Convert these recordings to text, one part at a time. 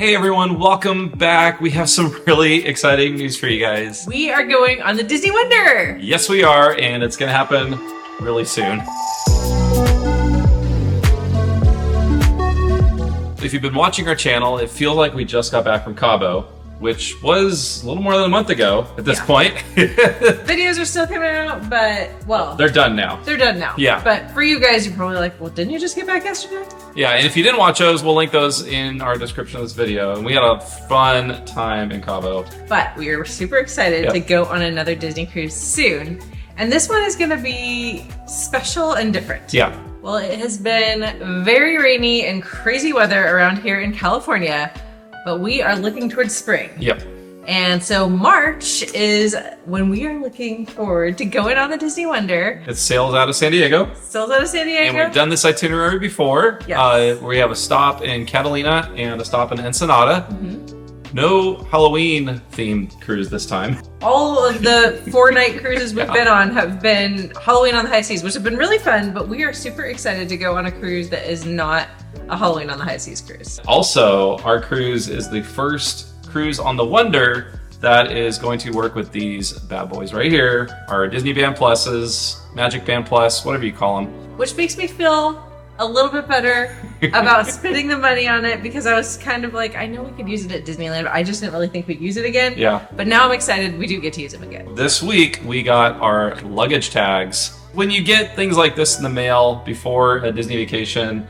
Hey everyone, welcome back. We have some really exciting news for you guys. We are going on the Disney Wonder. Yes, we are, and it's gonna happen really soon. If you've been watching our channel, it feels like we just got back from Cabo, which was a little more than a month ago at this point. Videos are still coming out, but, well... They're done now. They're done now. Yeah. But for you guys, you're probably like, well, didn't you just get back yesterday? Yeah, and if you didn't watch those, we'll link those in our description of this video. And we had a fun time in Cabo. But we are super excited to go on another Disney cruise soon. And this one is going to be special and different. Yeah. Well, it has been very rainy and crazy weather around here in California, but we are looking towards spring. Yep. And so March is when we are looking forward to going on the Disney Wonder. It sails out of San Diego. Sails out of San Diego. And we've done this itinerary before. Yes. We have a stop in Catalina and a stop in Ensenada. No Halloween themed cruise this time. All of the 4-night cruises we've been on have been Halloween on the High Seas, which have been really fun, but we are super excited to go on a cruise that is not a Halloween on the High Seas cruise. Also, our cruise is the first cruise on the Wonder that is going to work with these bad boys right here, our Disney Band Pluses, Magic Band Plus, whatever you call them. Which makes me feel a little bit better about spending the money on it, because I was kind of like, I know we could use it at Disneyland, but I just didn't really think we'd use it again. Yeah. But now I'm excited we do get to use them again. This week, we got our luggage tags. When you get things like this in the mail before a Disney vacation,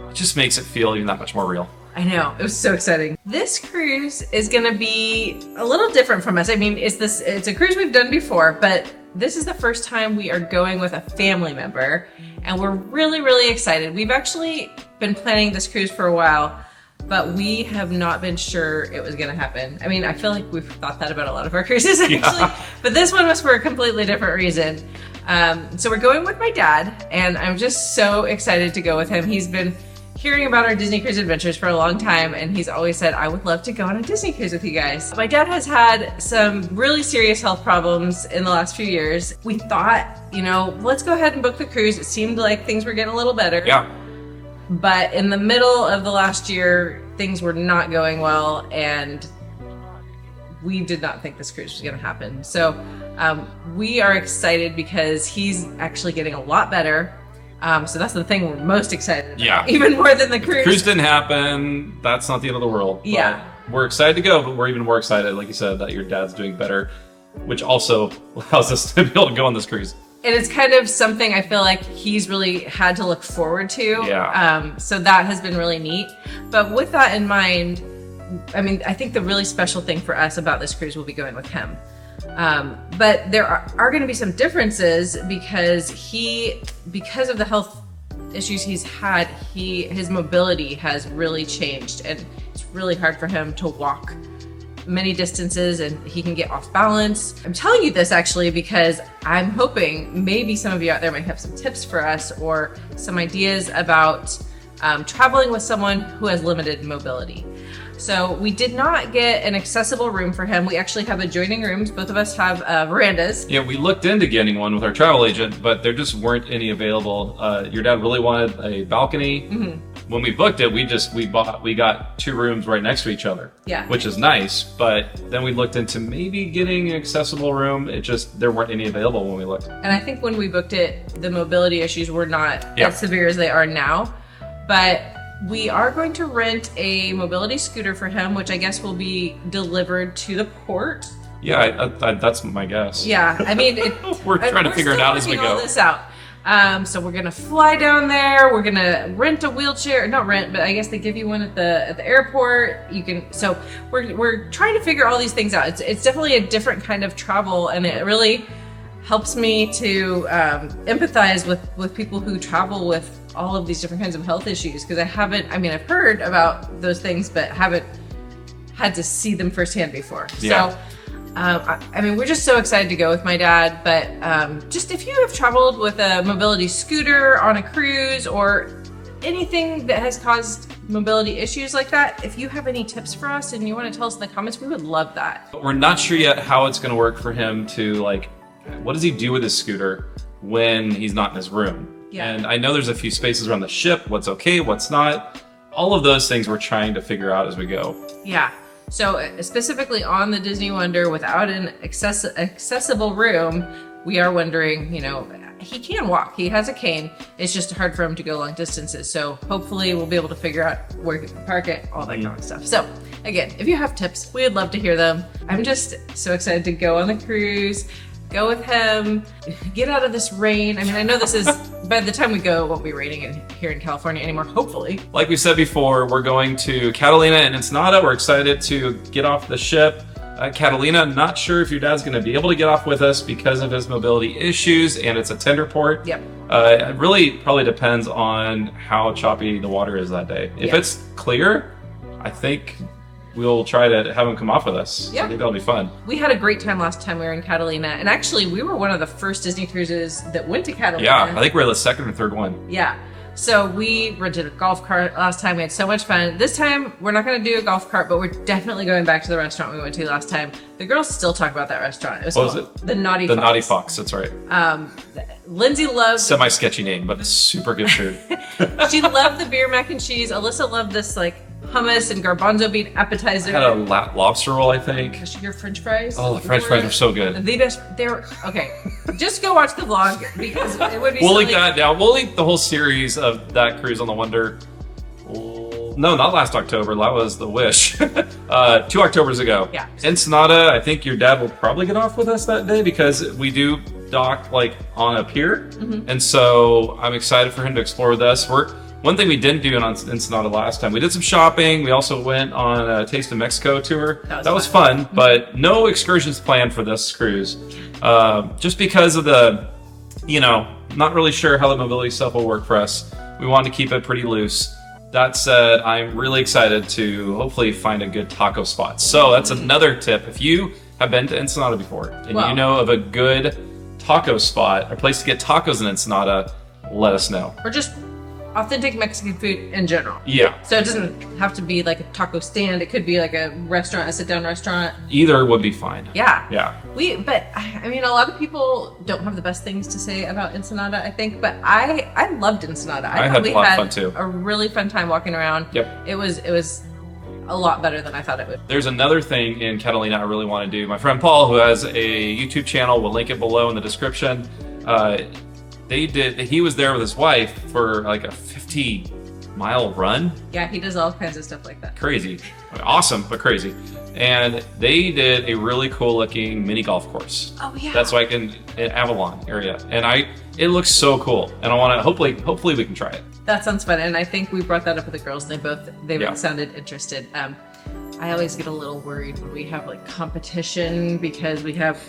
it just makes it feel even that much more real. I know, it was so exciting. This cruise is gonna be a little different from us. I mean, it's a cruise we've done before, but this is the first time we are going with a family member, and we're really, really excited. We've actually been planning this cruise for a while, but we have not been sure it was gonna happen. I mean, I feel like we've thought that about a lot of our cruises actually, but this one was for a completely different reason. So we're going with my dad, and I'm just so excited to go with him. He's been hearing about our Disney Cruise adventures for a long time, and he's always said, I would love to go on a Disney cruise with you guys. My dad has had some really serious health problems in the last few years. We thought, you know, let's go ahead and book the cruise. It seemed like things were getting a little better. Yeah. But in the middle of the last year, things were not going well, and we did not think this cruise was gonna happen. So we are excited because he's actually getting a lot better. So that's the thing we're most excited about. Yeah. Even more than the cruise. The cruise didn't happen. That's not the end of the world. Yeah. But we're excited to go, but we're even more excited, like you said, that your dad's doing better, which also allows us to be able to go on this cruise. And it's kind of something I feel like he's really had to look forward to. Yeah. So that has been really neat. But with that in mind, I mean, I think the really special thing for us about this cruise will be going with him. But there are going to be some differences because of the health issues he's had, his mobility has really changed, and it's really hard for him to walk many distances, and he can get off balance. I'm telling you this actually because I'm hoping maybe some of you out there might have some tips for us or some ideas about traveling with someone who has limited mobility. So we did not get an accessible room for him. We actually have adjoining rooms. Both of us have verandas. Yeah, we looked into getting one with our travel agent, but there just weren't any available. Your dad really wanted a balcony. When we booked it, we got 2 rooms right next to each other. Yeah. Which is nice, but then we looked into maybe getting an accessible room. There weren't any available when we looked. And I think when we booked it, the mobility issues were not as severe as they are now. But we are going to rent a mobility scooter for him, which I guess will be delivered to the port. Yeah, that's my guess. Yeah, I mean, we're trying to figure it out as we go. All this out. So we're gonna fly down there. We're gonna rent a wheelchair, not rent, but I guess they give you one at the airport. You can. So we're trying to figure all these things out. It's definitely a different kind of travel, and it really helps me to empathize with people who travel with all of these different kinds of health issues, because I've heard about those things, but haven't had to see them firsthand before. Yeah. So, I mean, we're just so excited to go with my dad, but just if you have traveled with a mobility scooter on a cruise or anything that has caused mobility issues like that, if you have any tips for us and you want to tell us in the comments, we would love that. We're not sure yet how it's going to work for him to, like, what does he do with his scooter when he's not in his room? Yeah. And I know there's a few spaces around the ship, what's okay, what's not. all of those things we're trying to figure out as we go. Yeah. So specifically on the Disney Wonder, without an accessible room, we are wondering, you know, he can walk. He has a cane. It's just hard for him to go long distances. So hopefully we'll be able to figure out where he can park it, all that kind of stuff. So again, if you have tips, we'd love to hear them. I'm just so excited to go on the cruise, go with him, get out of this rain. I mean, I know this is, by the time we go, it won't be raining here in California anymore, hopefully. Like we said before, we're going to Catalina and Ensenada. We're excited to get off the ship. Catalina, not sure if your dad's going to be able to get off with us because of his mobility issues, and it's a tender port. Yep. It really probably depends on how choppy the water is that day. If it's clear, I think we'll try to have him come off with us. Yeah. I think that'll be fun. We had a great time last time we were in Catalina, and actually we were one of the first Disney cruises that went to Catalina. Yeah, I think we're the second or third one. Yeah. So we rented a golf cart last time. We had so much fun. This time, we're not going to do a golf cart, but we're definitely going back to the restaurant we went to last time. The girls still talk about that restaurant. It was what was it? The Naughty Fox. The Naughty Fox, that's right. Lindsay loved... Semi-sketchy name, but super good food. She loved the beer mac and cheese. Alyssa loved this like hummus and garbanzo bean appetizer. Had a lobster roll, I think. Your French fries. Oh, the French fries were so good. They were okay. Just go watch the vlog because it would be. We'll link that down. We'll link the whole series of that cruise on the Wonder. No, not last October. That was the Wish. 2 Octobers ago. Yeah. Ensenada. I think your dad will probably get off with us that day because we do dock like on a pier, and so I'm excited for him to explore with us. One thing we didn't do in Ensenada last time, we did some shopping. We also went on a Taste of Mexico tour. That was fun, but no excursions planned for this cruise. Just because of the, you know, not really sure how the mobility stuff will work for us. We wanted to keep it pretty loose. That said, I'm really excited to hopefully find a good taco spot. So that's another tip. If you have been to Ensenada before and you know of a good taco spot, a place to get tacos in Ensenada, let us know. Or just authentic Mexican food in general. Yeah. So it doesn't have to be like a taco stand. It could be like a restaurant, a sit-down restaurant. Either would be fine. Yeah. Yeah. But I mean, a lot of people don't have the best things to say about Ensenada, I think. But I loved Ensenada. I had a lot of fun too. A really fun time walking around. Yep. It was a lot better than I thought it would. There's another thing in Catalina I really want to do. My friend Paul, who has a YouTube channel, we'll link it below in the description. He was there with his wife for like a 50-mile run. Yeah, he does all kinds of stuff like that. Crazy. Awesome, but crazy. And they did a really cool looking mini golf course. Oh yeah. That's like in Avalon area. And it looks so cool. And I want to, hopefully we can try it. That sounds fun. And I think we brought that up with the girls. They both sounded interested. I always get a little worried when we have like competition because we have a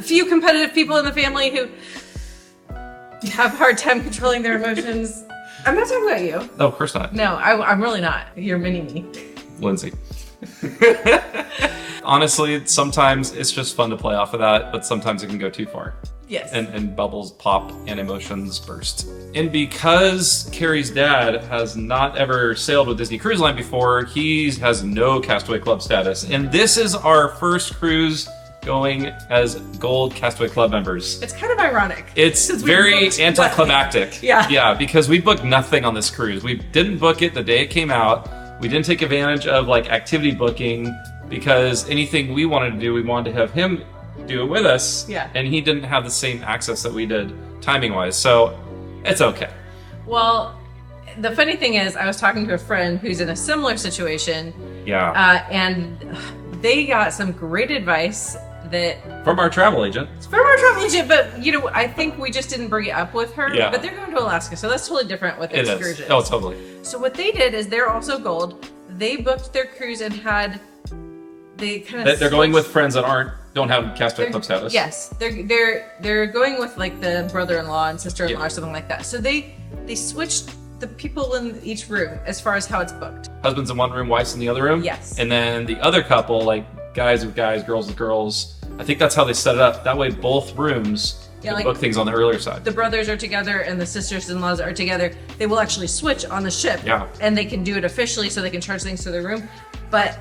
few competitive people in the family who have a hard time controlling their emotions. I'm not talking about you. No, of course not. No, I'm really not. You're mini-me. Lindsay. Honestly, sometimes it's just fun to play off of that, but sometimes it can go too far. Yes. And bubbles pop and emotions burst. And because Carrie's dad has not ever sailed with Disney Cruise Line before, he has no Castaway Club status. And this is our first cruise going as Gold Castaway Club members. It's kind of ironic. It's very anticlimactic. Yeah. Yeah, because we booked nothing on this cruise. We didn't book it the day it came out. We didn't take advantage of like activity booking because anything we wanted to do, we wanted to have him do it with us. Yeah. And he didn't have the same access that we did timing wise. So it's okay. Well, the funny thing is I was talking to a friend who's in a similar situation. Yeah. And they got some great advice from our travel agent. But you know, I think we just didn't bring it up with her. Yeah. But they're going to Alaska, so that's totally different with excursions. Oh, totally. So what they did is they're also Gold. They booked their cruise and they're going with friends that don't have Castaway Club status. Yes, they're going with like the brother-in-law and sister-in-law or something like that. So they switched the people in each room as far as how it's booked. Husbands in one room, wives in the other room. Yes. And then the other couple, like guys with guys, girls with girls. I think that's how they set it up. That way both rooms can book things on the earlier side. The brothers are together and the sisters-in-laws are together. They will actually switch on the ship. Yeah. And they can do it officially so they can charge things to their room. But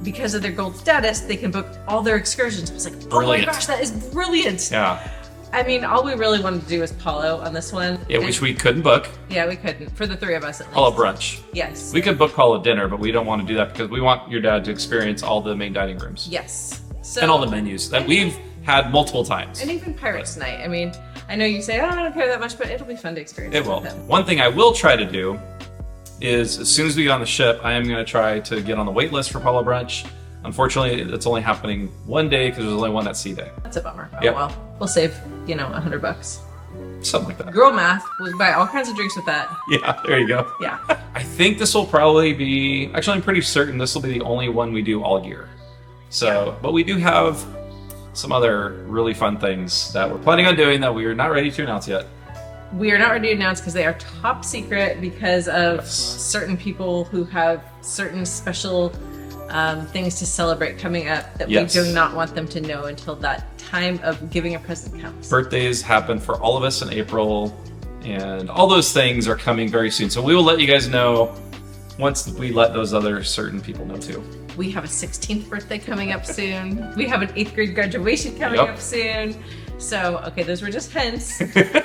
because of their Gold status, they can book all their excursions. I was like, oh my gosh, that is brilliant. Yeah. I mean, all we really wanted to do was Palo on this one. Yeah, which we couldn't book. Yeah, we couldn't. For the 3 of us at least. Palo brunch. Yes. We could book Palo dinner, but we don't want to do that because we want your dad to experience all the main dining rooms. Yes. So, and all the menus that we've had multiple times. And even Pirates Night. I mean, I know you say, oh, I don't care that much, but it'll be fun to experience it will. with him. One thing I will try to do is as soon as we get on the ship, I am going to try to get on the wait list for Palo brunch. Unfortunately, it's only happening one day because there's only one that sea day. That's a bummer. Oh, yep. Well, we'll save, $100. Something like that. Girl math. We'll buy all kinds of drinks with that. Yeah, there you go. Yeah. I think this will probably be, actually I'm pretty certain this will be the only one we do all year. So, but we do have some other really fun things that we're planning on doing that we are not ready to announce yet. We are not ready to announce because they are top secret because of Yes. certain people who have certain special things to celebrate coming up that Yes. we do not want them to know until that time of giving a present comes. Birthdays happen for all of us in April, and all those things are coming very soon. So we will let you guys know once we let those other certain people know too. We have a 16th birthday coming up soon. We have an 8th grade graduation coming Yep. up soon. So, okay, those were just hints.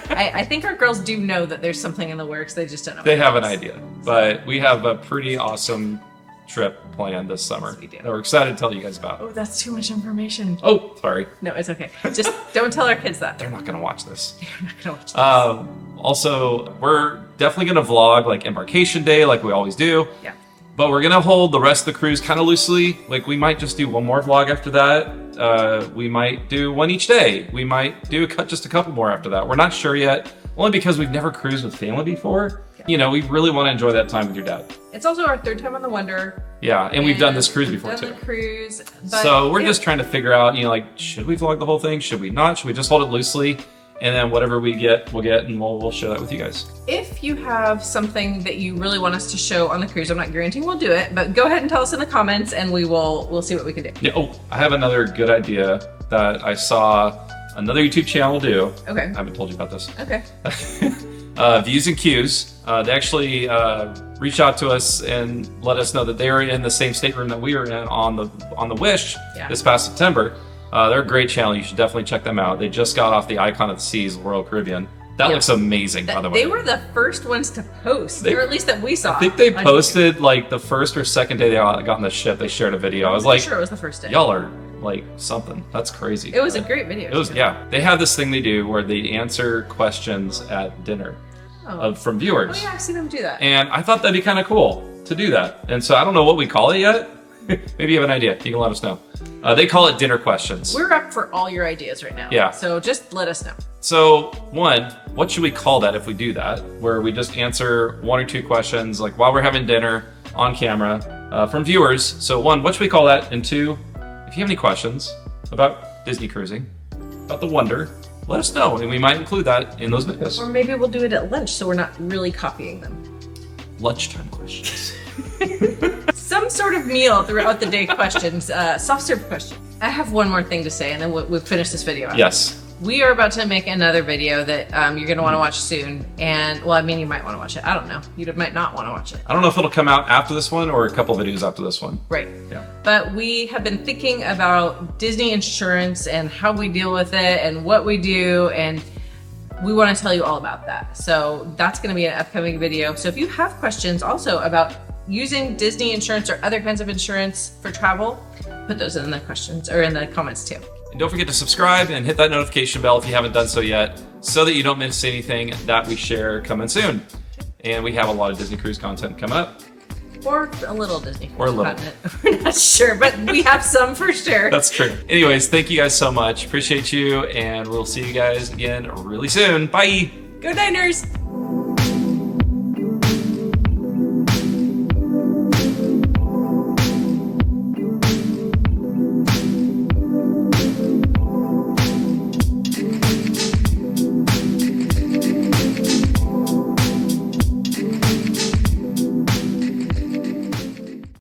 I think our girls do know that there's something in the works. They just don't know. They what have it an is. idea, but we have a pretty awesome trip planned this summer Yes, we do. that we're excited to tell you guys about. Oh, that's too much information. Oh, sorry. No, it's okay. Just don't tell our kids that. They're not going to watch this. They're not gonna watch this. Also, we're definitely going to vlog like embarkation day like we always do. Yeah. But we're gonna hold the rest of the cruise kind of loosely. Like we might just do one more vlog after that. We might do one each day. We might do just a couple more after that. We're not sure yet, only because we've never cruised with family before. Yeah. We really want to enjoy that time with your dad. It's also our 3rd time on the Wonder. Yeah, and we've done this cruise we've before done too. The cruise, but So we're yeah. just trying to figure out, should we vlog the whole thing? Should we not? Should we just hold it loosely? And then whatever we get, we'll get, and we'll share that with you guys. If you have something that you really want us to show on the cruise, I'm not guaranteeing we'll do it, but go ahead and tell us in the comments, and we'll see what we can do. Yeah. Oh, I have another good idea that I saw another YouTube channel do. Okay. I haven't told you about this. Okay. Views and Cues. They actually reached out to us and let us know that they were in the same stateroom that we were in on the Wish Yeah. this past September. They're a great channel. You should definitely check them out. They just got off the Icon of the Seas Royal Caribbean. That Yeah. looks amazing, by the way. They were the first ones to post, or at least that we saw. I think they on YouTube. posted like the first or second day they got on the ship. They shared a video. I was like, sure it was the first day. y'all are like something. That's crazy. It was a great video. It was, too. yeah. They have this thing they do where they answer questions at dinner from viewers. Oh yeah, I've seen them do that. And I thought that'd be kind of cool to do that. And so I don't know what we call it yet. Maybe you have an idea. You can let us know. They call it dinner questions. We're up for all your ideas right now. Yeah. So just let us know. So one, what should we call that if we do that? Where we just answer 1 or 2 questions, like while we're having dinner on camera from viewers. So one, what should we call that? And 2, if you have any questions about Disney cruising, about the Wonder, let us know, and we might include that in those videos. Or maybe we'll do it at lunch so we're not really copying them. Lunchtime questions. Some sort of meal throughout the day questions, soft serve questions. I have one more thing to say and then we'll finish this video out. Yes. We are about to make another video that you're going to want to watch soon. And, well, I mean, you might want to watch it. I don't know. You might not want to watch it. I don't know if it'll come out after this one or a couple videos after this one. Right. Yeah. But we have been thinking about Disney insurance and how we deal with it and what we do. And we want to tell you all about that. So that's going to be an upcoming video. So if you have questions also about using Disney insurance or other kinds of insurance for travel, put those in the questions or in the comments too. And don't forget to subscribe and hit that notification bell if you haven't done so yet, so that you don't miss anything that we share coming soon. And we have a lot of Disney Cruise content coming up. Or a little Disney. Or a little. We're not sure, but we have some for sure. That's true. Anyways, thank you guys so much. Appreciate you, and we'll see you guys again really soon. Bye! Go Niners!